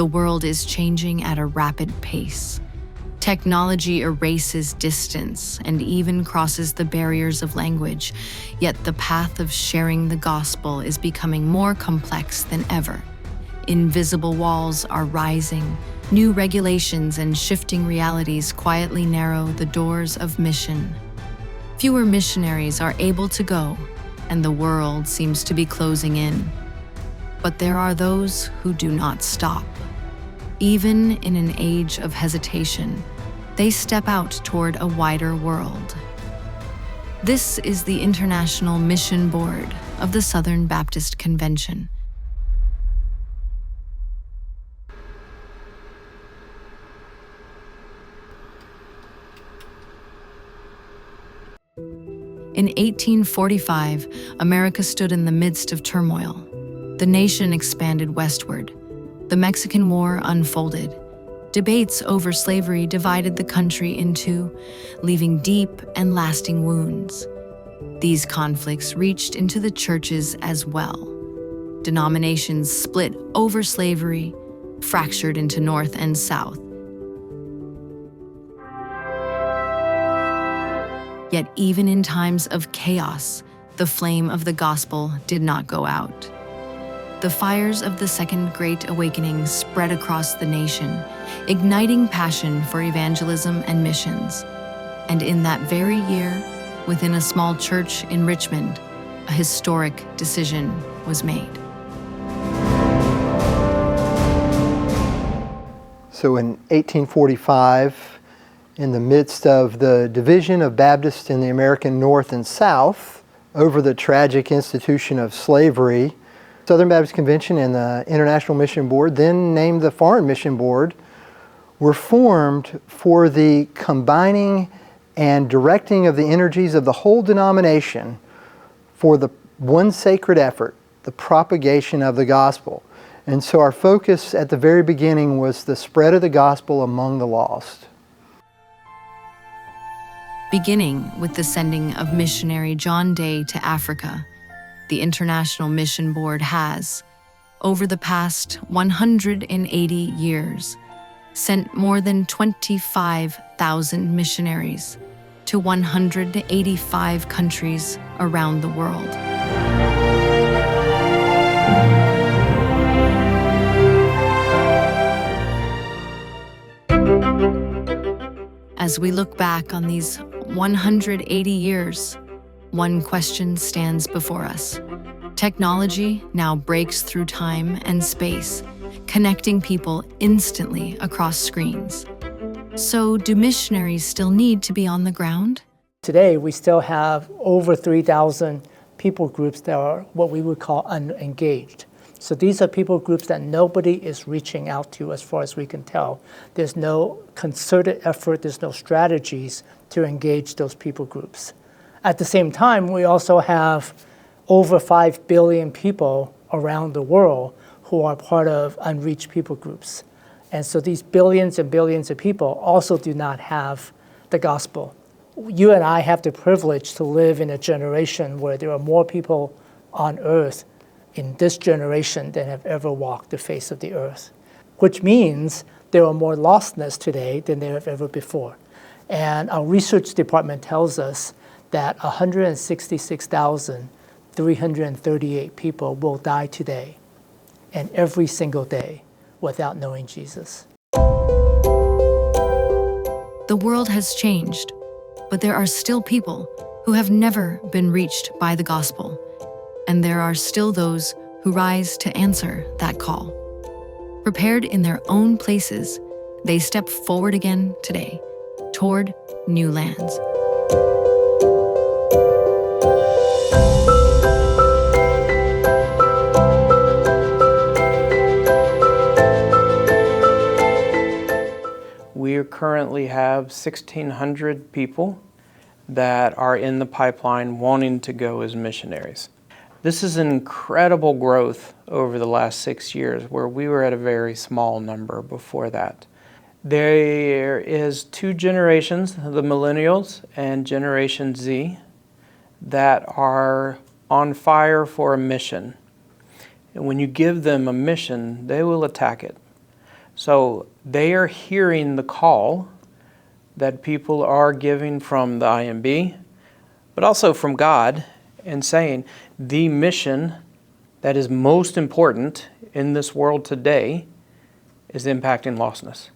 The world is changing at a rapid pace. Technology erases distance and even crosses the barriers of language, yet the path of sharing the gospel is becoming more complex than ever. Invisible walls are rising. New regulations and shifting realities quietly narrow the doors of mission. Fewer missionaries are able to go, and the world seems to be closing in. But there are those who do not stop. Even in an age of hesitation, they step out toward a wider world. This is the International Mission Board of the Southern Baptist Convention. In 1845, America stood in the midst of turmoil. The nation expanded westward. The Mexican War unfolded. Debates over slavery divided the country in two, leaving deep and lasting wounds. These conflicts reached into the churches as well. Denominations split over slavery, fractured into North and South. Yet even in times of chaos, the flame of the gospel did not go out. The fires of the Second Great Awakening spread across the nation, igniting passion for evangelism and missions. And in that very year, within a small church in Richmond, a historic decision was made. So in 1845, in the midst of the division of Baptists in the American North and South over the tragic institution of slavery, Southern Baptist Convention and the International Mission Board, then named the Foreign Mission Board, were formed for the combining and directing of the energies of the whole denomination for the one sacred effort, the propagation of the gospel. And so our focus at the very beginning was the spread of the gospel among the lost. Beginning with the sending of missionary John Day to Africa, the International Mission Board has, over the past 180 years, sent more than 25,000 missionaries to 185 countries around the world. As we look back on these 180 years, one question stands before us. Technology now breaks through time and space, connecting people instantly across screens. So, do missionaries still need to be on the ground? Today, we still have over 3,000 people groups that are what we would call unengaged. So these are people groups that nobody is reaching out to as far as we can tell. There's no concerted effort, there's no strategies to engage those people groups. At the same time, we also have over 5 billion people around the world who are part of unreached people groups. And so these billions and billions of people also do not have the gospel. You and I have the privilege to live in a generation where there are more people on earth in this generation than have ever walked the face of the earth, which means there are more lostness today than there have ever before. And our research department tells us that 166,338 people will die today and every single day without knowing Jesus. The world has changed, but there are still people who have never been reached by the gospel. And there are still those who rise to answer that call. Prepared in their own places, they step forward again today toward new lands. We currently have 1,600 people that are in the pipeline wanting to go as missionaries. This is an incredible growth over the last 6 years, where we were at a very small number before that. There is 2 generations, the millennials and Generation Z, that are on fire for a mission. And when you give them a mission, they will attack it. So they are hearing the call that people are giving from the IMB, but also from God, and saying the mission that is most important in this world today is impacting lostness.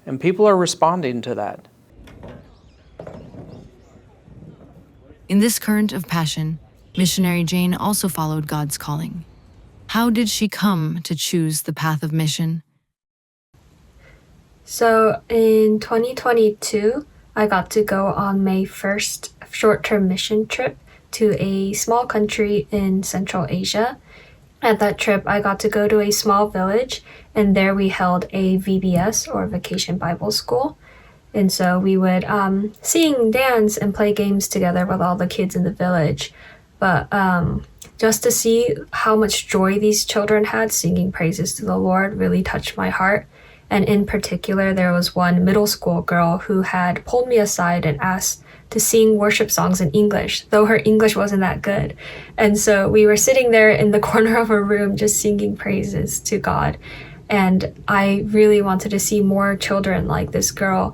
And people are responding to that. In this current of passion, missionary Jane also followed God's calling. How did she come to choose the path of mission? So in 2022, I got to go on my first short-term mission trip to a small country in Central Asia. At that trip, I got to go to a small village, and there we held a VBS, or Vacation Bible School. And so we would sing, dance, and play games together with all the kids in the village. But just to see how much joy these children had singing praises to the Lord really touched my heart. And in particular, there was one middle school girl who had pulled me aside and asked to sing worship songs in English, though her English wasn't that good. And so we were sitting there in the corner of a room just singing praises to God. And I really wanted to see more children like this girl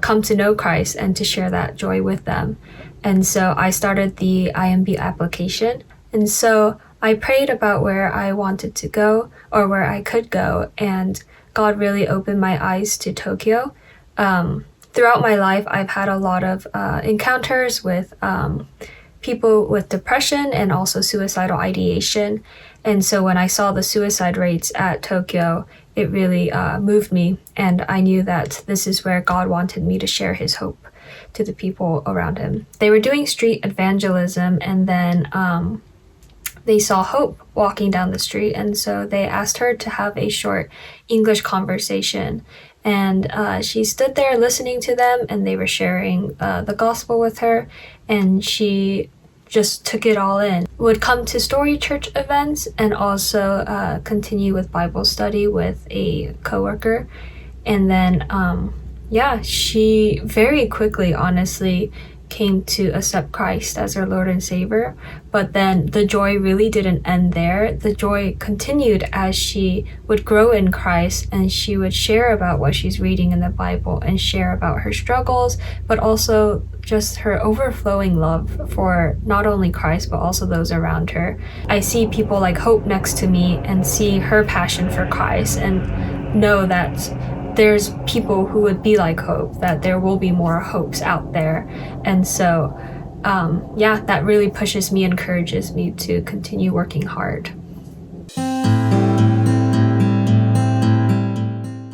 come to know Christ and to share that joy with them. And so I started the IMB application. And so I prayed about where I wanted to go or where I could go. And God really opened my eyes to Tokyo. Throughout my life, I've had a lot of encounters with people with depression and also suicidal ideation. And so when I saw the suicide rates at Tokyo, it really moved me. And I knew that this is where God wanted me to share his hope to the people around him. They were doing street evangelism, and then they saw Hope walking down the street. And so they asked her to have a short English conversation. And she stood there listening to them, and they were sharing the gospel with her. And she just took it all in. Would come to Story Church events and also continue with Bible study with a coworker. And then, she very quickly, honestly, came to accept Christ as her Lord and Savior. But then the joy really didn't end there. The joy continued as she would grow in Christ, and she would share about what she's reading in the Bible and share about her struggles, but also just her overflowing love for not only Christ, but also those around her. I see people like Hope next to me and see her passion for Christ and know that there's people who would be like Hope, that there will be more Hopes out there. And so, that really pushes me, encourages me to continue working hard.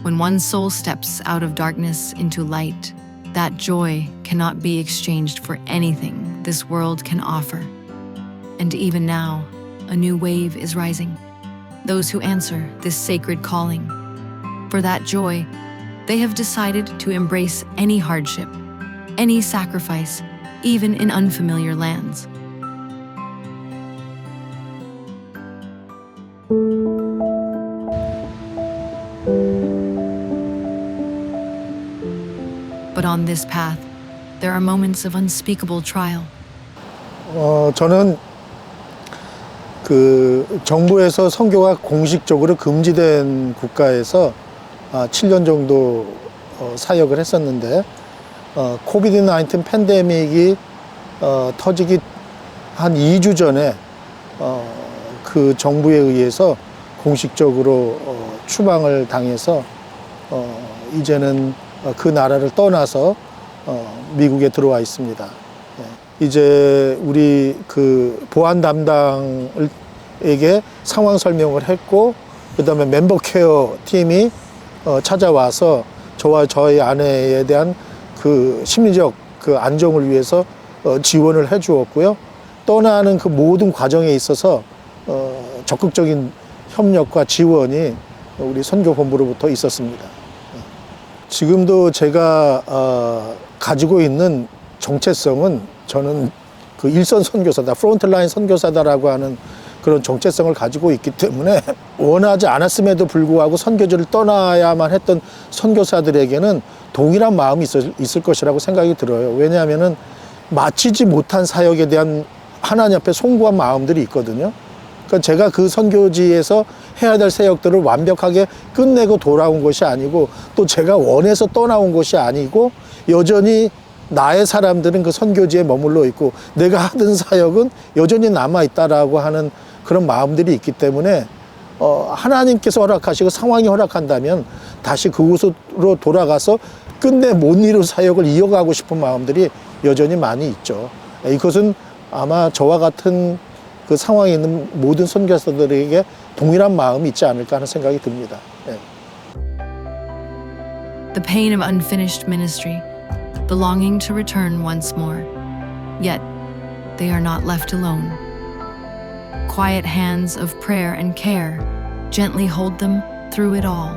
When one soul steps out of darkness into light, that joy cannot be exchanged for anything this world can offer. And even now, a new wave is rising. Those who answer this sacred calling, for that joy, they have decided to embrace any hardship, any sacrifice, even in unfamiliar lands. But on this path, there are moments of unspeakable trial. 저는 정부에서 선교가 공식적으로 금지된 국가에서 7년 정도 사역을 했었는데, 코비드-19 팬데믹이 터지기 한 2주 전에 그 정부에 의해서 공식적으로 추방을 당해서 이제는 그 나라를 떠나서 미국에 들어와 있습니다. 이제 우리 그 보안 담당에게 상황 설명을 했고, 그 다음에 멤버 케어 팀이 찾아와서 저와 저희 아내에 대한 그 심리적 그 안정을 위해서 지원을 해 주었고요. 떠나는 그 모든 과정에 있어서 적극적인 협력과 지원이 우리 선교본부로부터 있었습니다. 지금도 제가 가지고 있는 정체성은, 저는 그 일선 선교사다, 프론트라인 선교사다라고 하는 그런 정체성을 가지고 있기 때문에 원하지 않았음에도 불구하고 선교지를 떠나야만 했던 선교사들에게는 동일한 마음이 있을 것이라고 생각이 들어요. 왜냐하면은 마치지 못한 사역에 대한 하나님 앞에 송구한 마음들이 있거든요. 그러니까 제가 그 선교지에서 해야 될 사역들을 완벽하게 끝내고 돌아온 것이 아니고 또 제가 원해서 떠나온 것이 아니고 여전히 나의 사람들은 그 선교지에 머물러 있고 내가 하던 사역은 여전히 남아있다라고 하는 그런 마음들이 있기 때문에 하나님께서 허락하시고 상황이 허락한다면 다시 그곳으로 돌아가서 끝내 못 이룰 사역을 이어가고 싶은 마음들이 여전히 많이 있죠. 이것은 아마 저와 같은 그 상황에 있는 모든 선교사들에게 동일한 마음이 있지 않을까 하는 생각이 듭니다. 네. The pain of unfinished ministry, the longing to return once more. Yet, they are not left alone. Quiet hands of prayer and care gently hold them through it all.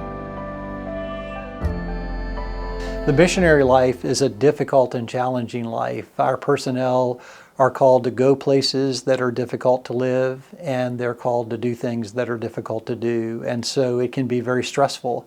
The missionary life is a difficult and challenging life. Our personnel are called to go places that are difficult to live, and they're called to do things that are difficult to do. And so it can be very stressful,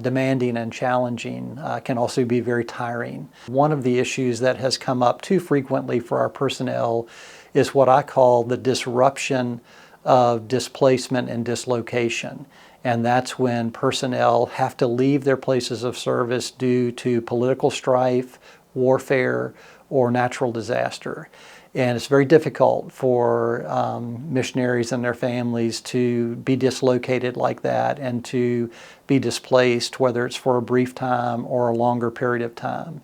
demanding and challenging, can also be very tiring. One of the issues that has come up too frequently for our personnel is what I call the disruption of displacement and dislocation. And that's when personnel have to leave their places of service due to political strife, warfare, or natural disaster. And it's very difficult for missionaries and their families to be dislocated like that and to be displaced, whether it's for a brief time or a longer period of time.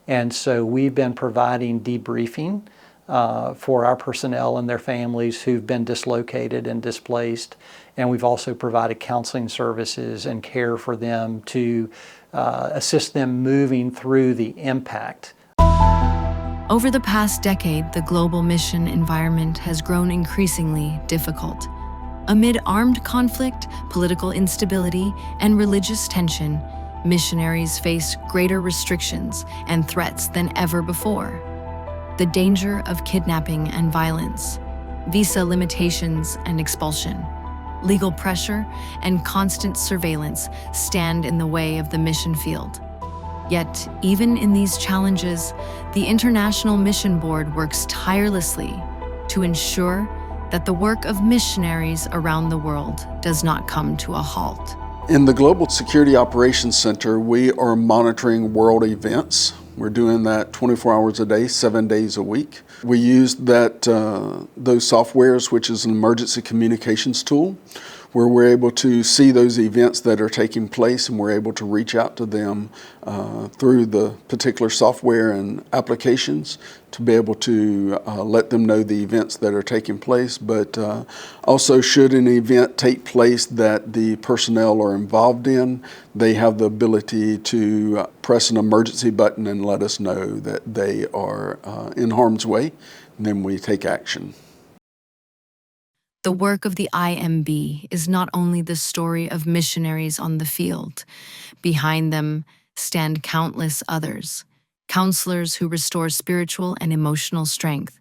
And so we've been providing debriefing for our personnel and their families who've been dislocated and displaced. And we've also provided counseling services and care for them to assist them moving through the impact. Over the past decade, the global mission environment has grown increasingly difficult. Amid armed conflict, political instability, and religious tension, missionaries face greater restrictions and threats than ever before. The danger of kidnapping and violence, visa limitations and expulsion, legal pressure, and constant surveillance stand in the way of the mission field. Yet, even in these challenges, the International Mission Board works tirelessly to ensure that the work of missionaries around the world does not come to a halt. In the Global Security Operations Center, we are monitoring world events. We're doing that 24 hours a day, 7 days a week. We use those softwares, which is an emergency communications tool, where we're able to see those events that are taking place, and we're able to reach out to them through the particular software and applications to be able to let them know the events that are taking place. But also, should an event take place that the personnel are involved in, they have the ability to press an emergency button and let us know that they are in harm's way, and then we take action. The work of the IMB is not only the story of missionaries on the field. Behind them stand countless others, counselors who restore spiritual and emotional strength,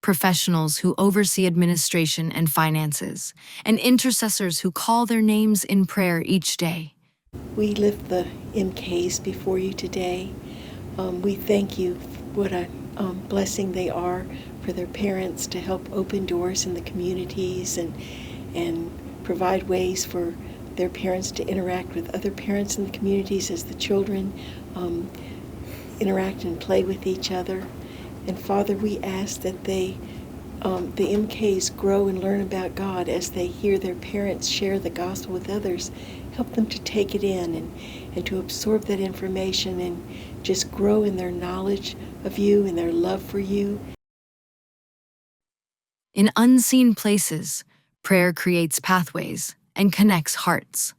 professionals who oversee administration and finances, and intercessors who call their names in prayer each day. We lift the MKs before you today. We thank you for what a blessing they are for their parents to help open doors in the communities and provide ways for their parents to interact with other parents in the communities as the children interact and play with each other. And Father, we ask that the MKs grow and learn about God as they hear their parents share the gospel with others. Help them to take it in and to absorb that information and just grow in their knowledge of you and their love for you. In unseen places, prayer creates pathways and connects hearts.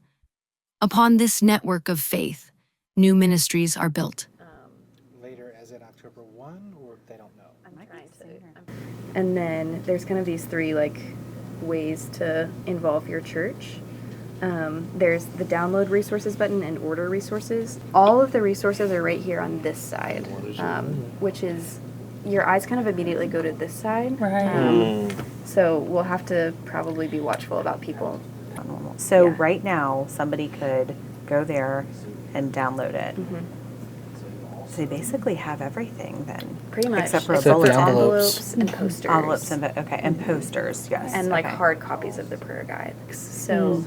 Upon this network of faith, new ministries are built. Later, as in October 1, or they don't know? And then there's kind of these three ways to involve your church. There's the download resources button and order resources. All of the resources are right here on this side, which is your eyes kind of immediately go to this side. Right. So we'll have to probably be watchful about people. So right now, somebody could go there and download it. they basically have everything then. Pretty much. Except for Except bulletin. envelopes and posters. Envelopes and, okay, and posters, yes. And like okay. hard copies of the prayer guides. So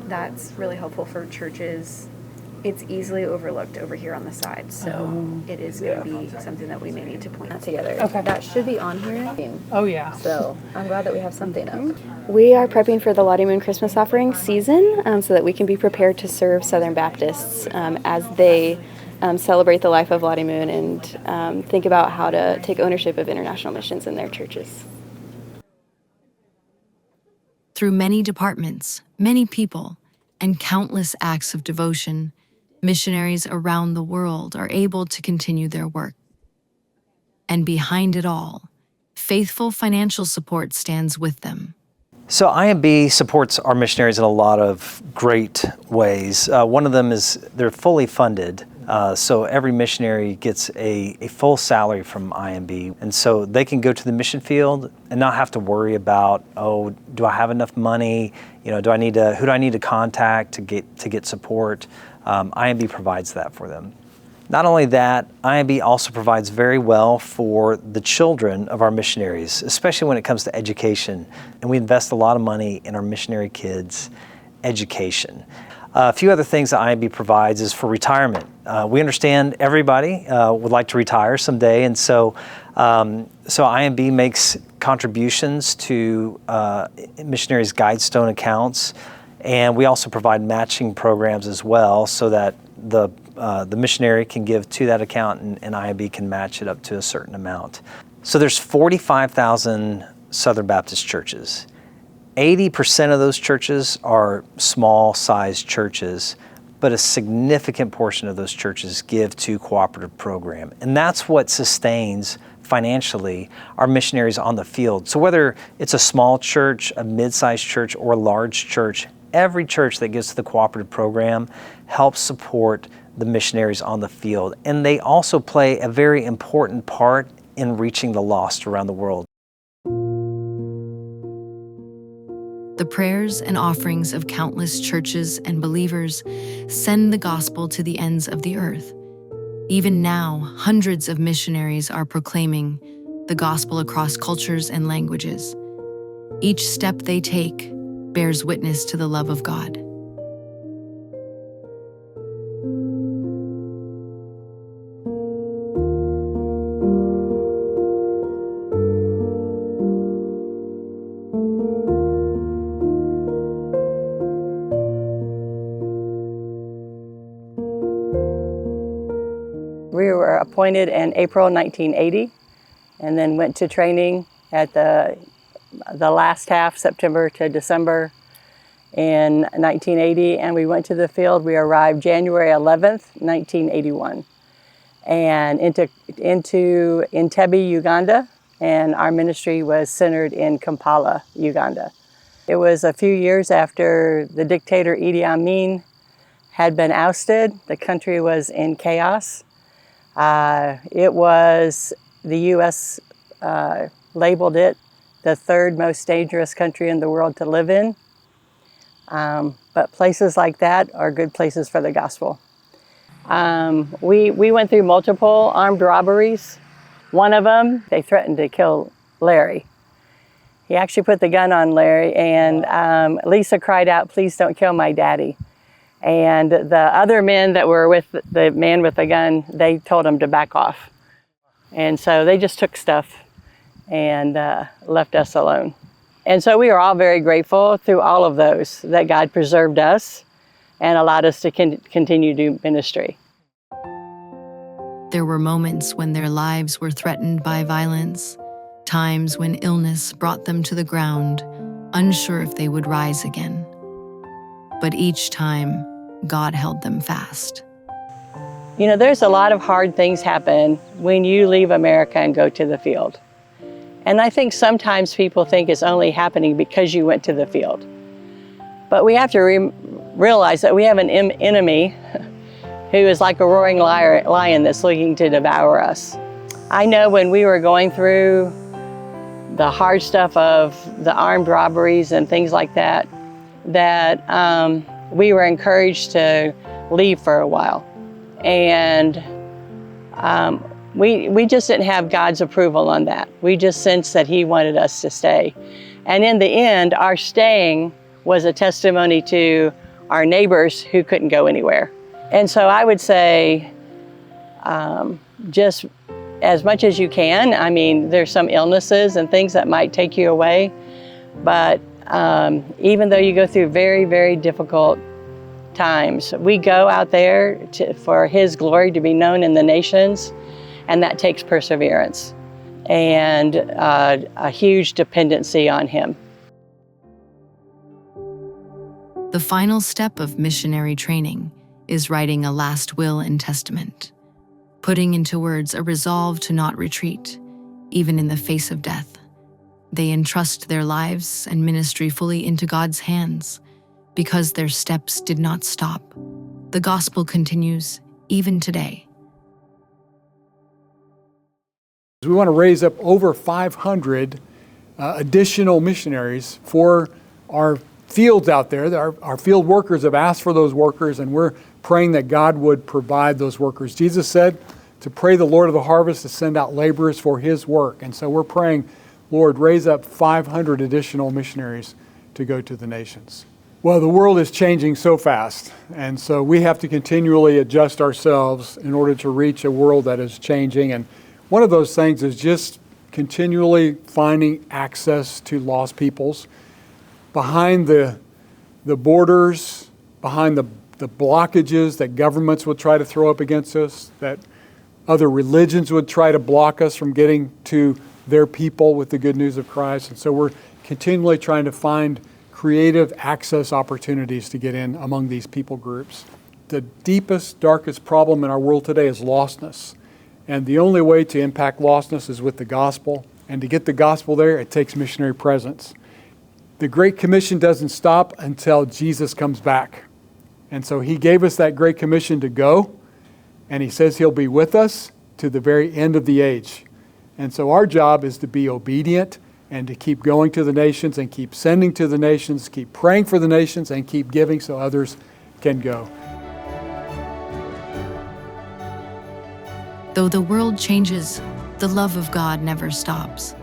that's really helpful for churches. It's easily overlooked over here on the side, so it is going to be something that we may need to point out together. Okay. That should be on here. Oh, yeah. So I'm glad that we have something up. We are prepping for the Lottie Moon Christmas offering season so that we can be prepared to serve Southern Baptists as they celebrate the life of Lottie Moon and think about how to take ownership of international missions in their churches. Through many departments, many people, and countless acts of devotion, missionaries around the world are able to continue their work. And behind it all, faithful financial support stands with them. So IMB supports our missionaries in a lot of great ways. One of them is they're fully funded. So every missionary gets a full salary from IMB. And so they can go to the mission field and not have to worry about, oh, do I have enough money? You know, who do I need to contact to get support? IMB provides that for them. Not only that, IMB also provides very well for the children of our missionaries, especially when it comes to education. And we invest a lot of money in our missionary kids' education. A few other things that IMB provides is for retirement. We understand everybody would like to retire someday, and so IMB makes contributions to missionaries' Guidestone accounts, and we also provide matching programs as well, so that the missionary can give to that account, and IMB can match it up to a certain amount. So there's 45,000 Southern Baptist churches. 80% of those churches are small-sized churches, but a significant portion of those churches give to cooperative program. And that's what sustains financially our missionaries on the field. So whether it's a small church, a mid-sized church, or a large church, every church that gives to the cooperative program helps support the missionaries on the field. And they also play a very important part in reaching the lost around the world. The prayers and offerings of countless churches and believers send the gospel to the ends of the earth. Even now, hundreds of missionaries are proclaiming the gospel across cultures and languages. Each step they take bears witness to the love of God. We were appointed in April 1980 and then went to training at the last half, September to December in 1980, and we went to the field. We arrived January 11th, 1981, and into Entebbe, Uganda, and our ministry was centered in Kampala, Uganda. It was a few years after the dictator Idi Amin had been ousted. The country was in chaos. It was, the U.S. Labeled it the third most dangerous country in the world to live in. But places like that are good places for the gospel. We went through multiple armed robberies. One of them, they threatened to kill Larry. He actually put the gun on Larry, and Lisa cried out, "Please don't kill my daddy." And the other men that were with the man with the gun, they told him to back off. And so they just took stuff and left us alone. And so we are all very grateful through all of those that God preserved us and allowed us to continue to do ministry. There were moments when their lives were threatened by violence, times when illness brought them to the ground, unsure if they would rise again. But each time, God held them fast. You know, there's a lot of hard things happen when you leave America and go to the field. And I think sometimes people think it's only happening because you went to the field. But we have to realize that we have an enemy who is like a roaring lion that's looking to devour us. I know when we were going through the hard stuff of the armed robberies and things like that, we were encouraged to leave for a while. And we just didn't have God's approval on that. We just sensed that He wanted us to stay. And in the end, our staying was a testimony to our neighbors who couldn't go anywhere. And so I would say, just as much as you can. I mean, there's some illnesses and things that might take you away, but even though you go through very, very difficult times, we go out there for His glory to be known in the nations, and that takes perseverance and a huge dependency on Him. The final step of missionary training is writing a last will and testament, putting into words a resolve to not retreat, even in the face of death. They entrust their lives and ministry fully into God's hands. Because their steps did not stop, the gospel continues even today. We want to raise up over 500 additional missionaries for our fields out there. Our field workers have asked for those workers, and we're praying that God would provide those workers. Jesus said to pray the Lord of the harvest to send out laborers for His work. And so we're praying, Lord, raise up 500 additional missionaries to go to the nations. Well, the world is changing so fast, and so we have to continually adjust ourselves in order to reach a world that is changing. And one of those things is just continually finding access to lost peoples behind the borders, behind the blockages that governments would try to throw up against us, that other religions would try to block us from getting to their people with the good news of Christ. And so we're continually trying to find creative access opportunities to get in among these people groups. The deepest, darkest problem in our world today is lostness. And the only way to impact lostness is with the gospel. And to get the gospel there, it takes missionary presence. The Great Commission doesn't stop until Jesus comes back. And so He gave us that Great Commission to go, and He says He'll be with us to the very end of the age. And so our job is to be obedient and to keep going to the nations and keep sending to the nations, keep praying for the nations, and keep giving so others can go. Though the world changes, the love of God never stops.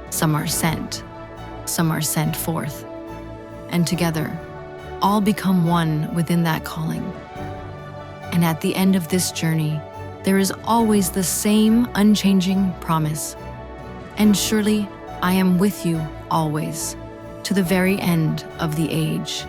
Some are sent forth, and together, all become one within that calling. And at the end of this journey, there is always the same unchanging promise. And surely I am with you always, to the very end of the age.